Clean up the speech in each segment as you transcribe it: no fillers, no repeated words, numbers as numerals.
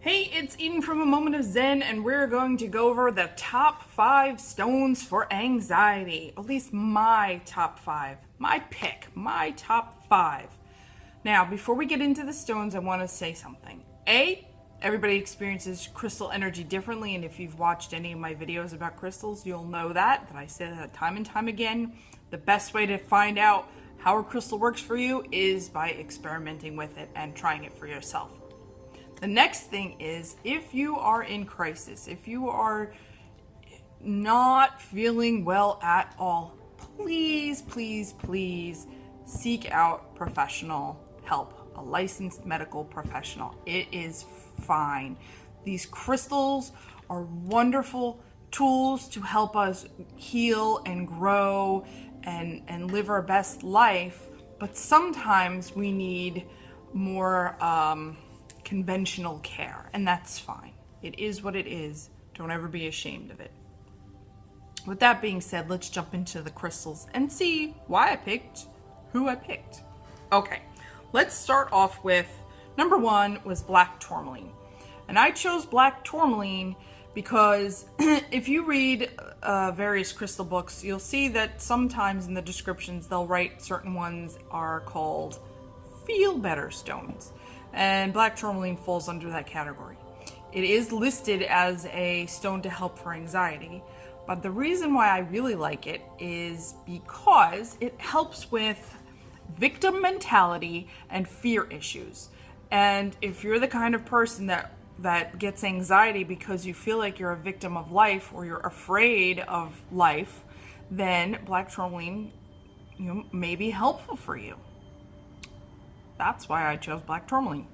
Hey, it's Eden from A Moment of Zen, and we're going to go over the top 5 stones for anxiety. At least my top 5. My pick. My top 5. Now, before we get into the stones, I want to say something. Everybody experiences crystal energy differently, and if you've watched any of my videos about crystals, you'll know that I say that time and time again. The best way to find out how a crystal works for you is by experimenting with it and trying it for yourself. The next thing is, if you are in crisis, if you are not feeling well at all, please, please, please seek out professional help, a licensed medical professional. It is fine. These crystals are wonderful tools to help us heal and grow and live our best life, but sometimes we need more conventional care, and that's fine. It is what it is. Don't ever be ashamed of it. With that being said, let's jump into the crystals and see why I picked who I picked. Okay, let's start off with number 1 was black tourmaline. And I chose black tourmaline because if you read various crystal books, you'll see that sometimes in the descriptions they'll write certain ones are called feel better stones. And black tourmaline falls under that category. It is listed as a stone to help for anxiety, but the reason why I really like it is because it helps with victim mentality and fear issues. And if you're the kind of person that gets anxiety because you feel like you're a victim of life or you're afraid of life, then black tourmaline, may be helpful for you. That's why I chose black tourmaline.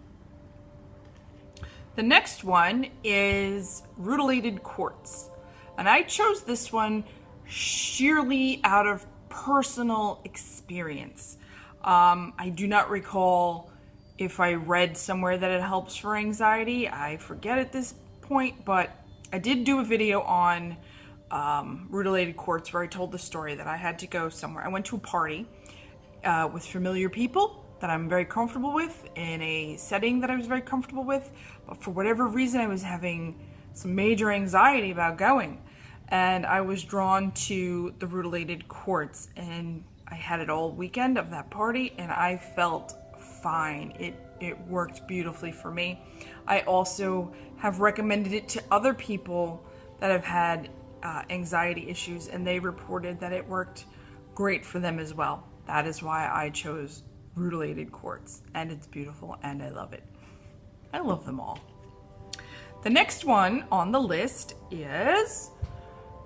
The next one is Rutilated Quartz. And I chose this one sheerly out of personal experience. I do not recall if I read somewhere that it helps for anxiety. I forget at this point, but I did do a video on Rutilated Quartz where I told the story that I had to go somewhere. I went to a party with familiar people that I'm very comfortable with, in a setting that I was very comfortable with, but for whatever reason I was having some major anxiety about going, and I was drawn to the Rutilated Quartz, and I had it all weekend of that party, and I felt fine. It worked beautifully for me. I also have recommended it to other people that have had anxiety issues, and they reported that it worked great for them as well. That is why I chose Rutilated Quartz, and it's beautiful and I love it. I love them all. The next one on the list is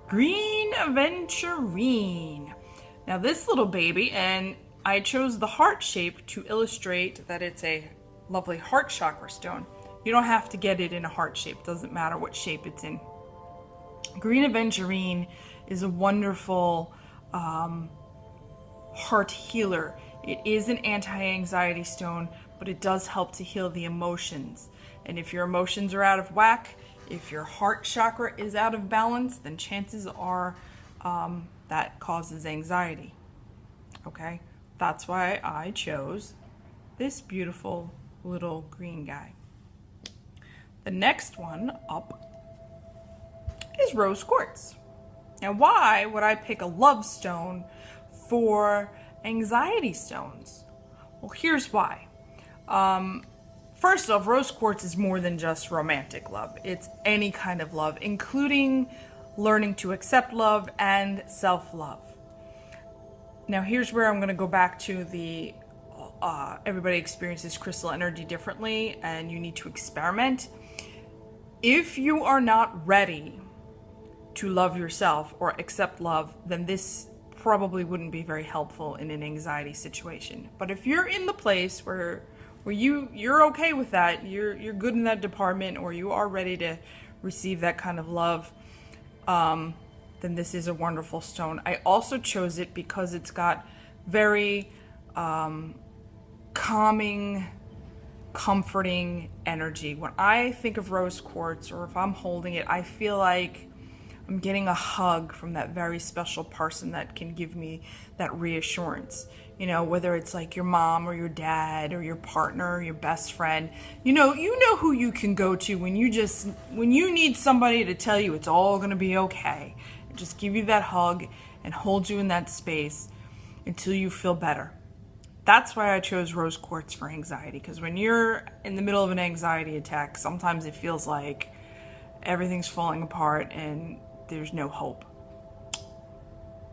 green Aventurine. Now this little baby, and I chose the heart shape to illustrate that it's a lovely heart chakra stone. You don't have to get it in a heart shape, doesn't matter what shape it's in. Green Aventurine is a wonderful heart healer. It is an anti-anxiety stone, but it does help to heal the emotions. And if your emotions are out of whack, if your heart chakra is out of balance, then chances are that causes anxiety. Okay? That's why I chose this beautiful little green guy. The next one up is rose quartz. Now, why would I pick a love stone for anxiety stones? Well, here's why. First off, rose quartz is more than just romantic love. It's any kind of love, including learning to accept love and self-love. Now, here's where I'm going to go back to the everybody experiences crystal energy differently, and you need to experiment. If you are not ready to love yourself or accept love, then this probably wouldn't be very helpful in an anxiety situation. But if you're in the place where you're okay with that, you're good in that department, or you are ready to receive that kind of love, then this is a wonderful stone. I also chose it because it's got very calming, comforting energy. When I think of rose quartz, or if I'm holding it, I feel like I'm getting a hug from that very special person that can give me that reassurance. You know, whether it's like your mom or your dad or your partner or your best friend, you know who you can go to when you need somebody to tell you it's all going to be okay. Just give you that hug and hold you in that space until you feel better. That's why I chose rose quartz for anxiety, because when you're in the middle of an anxiety attack, sometimes it feels like everything's falling apart and there's no hope.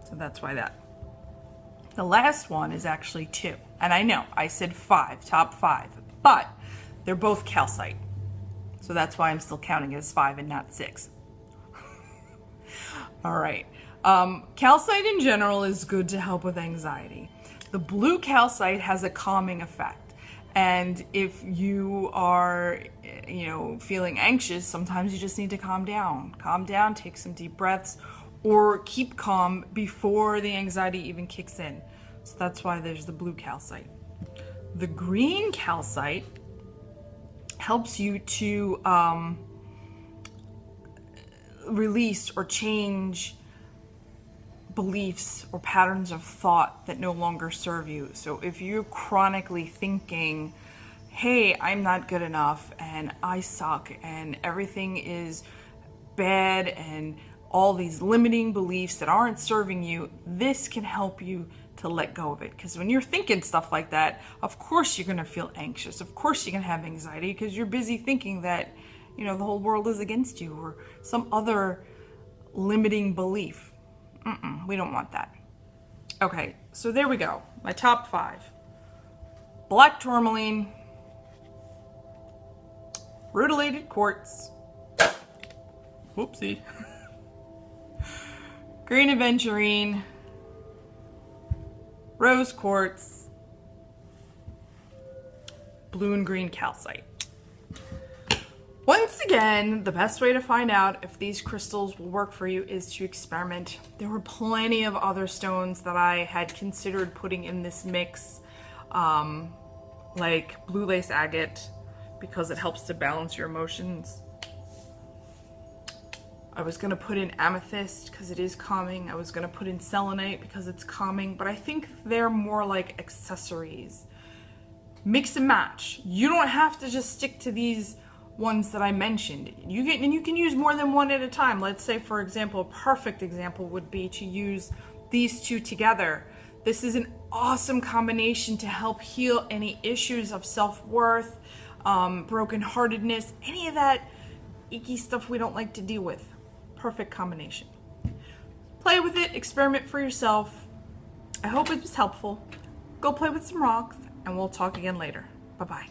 So that's why that. The last one is actually 2. And I know, I said 5, top 5, but they're both calcite. So that's why I'm still counting it as 5 and not 6. All right. Calcite in general is good to help with anxiety. The blue calcite has a calming effect. And if you are, feeling anxious, sometimes you just need to calm down. Calm down, take some deep breaths, or keep calm before the anxiety even kicks in. So that's why there's the blue calcite. The green calcite helps you to release or change beliefs or patterns of thought that no longer serve you. So if you're chronically thinking, hey, I'm not good enough and I suck and everything is bad and all these limiting beliefs that aren't serving you, this can help you to let go of it. Because when you're thinking stuff like that, of course you're going to feel anxious. Of course you're going to have anxiety because you're busy thinking that, the whole world is against you or some other limiting belief. We don't want that. Okay, so there we go. My top 5. Black tourmaline, rutilated quartz, whoopsie, green aventurine, rose quartz, blue and green calcite. Once again, the best way to find out if these crystals will work for you is to experiment. There were plenty of other stones that I had considered putting in this mix, like blue lace agate, because it helps to balance your emotions. I was going to put in amethyst because it is calming. I was going to put in selenite because it's calming, but I think they're more like accessories. Mix and match. You don't have to just stick to these ones that I mentioned. You can use more than one at a time. Let's say, for example, a perfect example would be to use these 2 together. This is an awesome combination to help heal any issues of self-worth, brokenheartedness, any of that icky stuff we don't like to deal with. Perfect combination. Play with it, experiment for yourself. I hope it was helpful. Go play with some rocks, and we'll talk again later. Bye-bye.